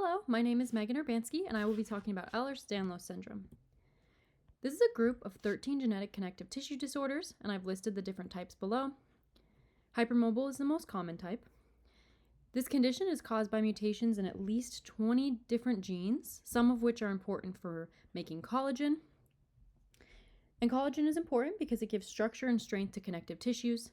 Hello, my name is Meghan Urbanski, and I will be talking about Ehlers-Danlos syndrome. This is a group of 13 genetic connective tissue disorders, and I've listed the different types below. Hypermobile is the most common type. This condition is caused by mutations in at least 20 different genes, some of which are important for making collagen. And collagen is important because it gives structure and strength to connective tissues.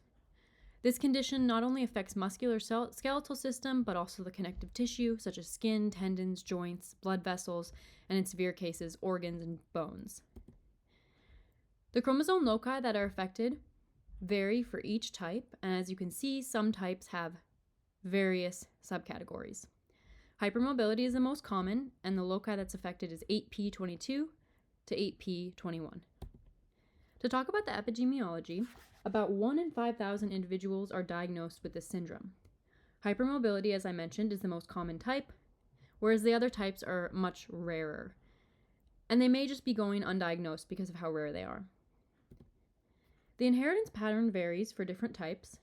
This condition not only affects muscular skeletal system, but also the connective tissue, such as skin, tendons, joints, blood vessels, and in severe cases, organs and bones. The chromosome loci that are affected vary for each type, and as you can see, some types have various subcategories. Hypermobility is the most common, and the loci that's affected is 8p22 to 8p21. To talk about the epidemiology, about 1 in 5,000 individuals are diagnosed with this syndrome. Hypermobility, as I mentioned, is the most common type, whereas the other types are much rarer. And they may just be going undiagnosed because of how rare they are. The inheritance pattern varies for different types.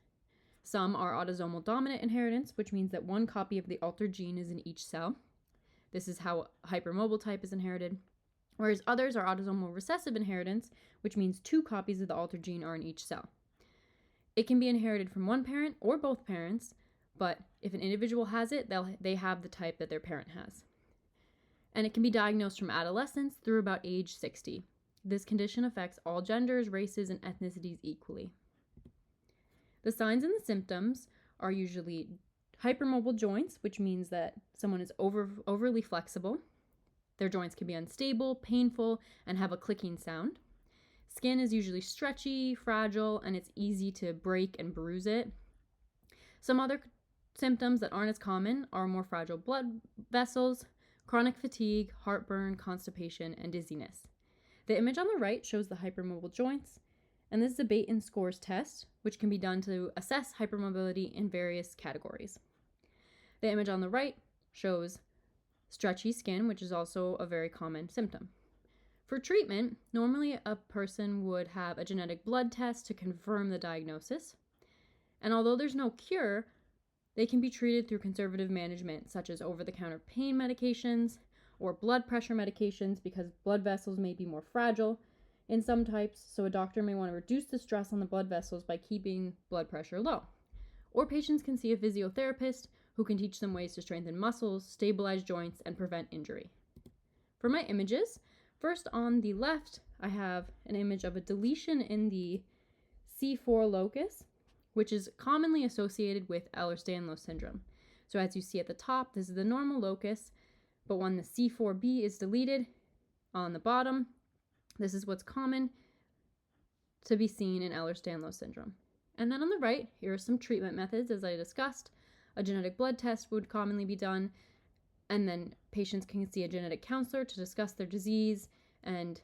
Some are autosomal dominant inheritance, which means that one copy of the altered gene is in each cell. This is how hypermobile type is inherited. Whereas others are autosomal recessive inheritance, which means 2 copies of the altered gene are in each cell. It can be inherited from one parent or both parents, but if an individual has it, they have the type that their parent has. And it can be diagnosed from adolescence through about age 60. This condition affects all genders, races, and ethnicities equally. The signs and the symptoms are usually hypermobile joints, which means that someone is overly flexible. Their joints can be unstable, painful, and have a clicking sound. Skin is usually stretchy, fragile, and it's easy to break and bruise it. Some other symptoms that aren't as common are more fragile blood vessels, chronic fatigue, heartburn, constipation, and dizziness. The image on the right shows the hypermobile joints, and this is a Baton scores test, which can be done to assess hypermobility in various categories. The image on the right shows stretchy skin, which is also a very common symptom. For treatment, normally a person would have a genetic blood test to confirm the diagnosis. And although there's no cure, they can be treated through conservative management, such as over-the-counter pain medications or blood pressure medications, because blood vessels may be more fragile in some types, so a doctor may want to reduce the stress on the blood vessels by keeping blood pressure low. Or patients can see a physiotherapist who can teach them ways to strengthen muscles, stabilize joints, and prevent injury. For my images, first on the left, I have an image of a deletion in the C4 locus, which is commonly associated with Ehlers-Danlos syndrome. So as you see at the top, this is the normal locus, but when the C4b is deleted on the bottom, this is what's common to be seen in Ehlers-Danlos syndrome. And then on the right, here are some treatment methods, as I discussed. A genetic blood test would commonly be done, and then patients can see a genetic counselor to discuss their disease and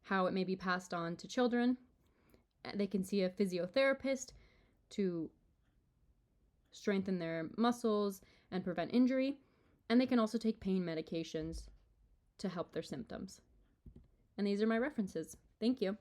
how it may be passed on to children. They can see a physiotherapist to strengthen their muscles and prevent injury, and they can also take pain medications to help their symptoms. And these are my references. Thank you.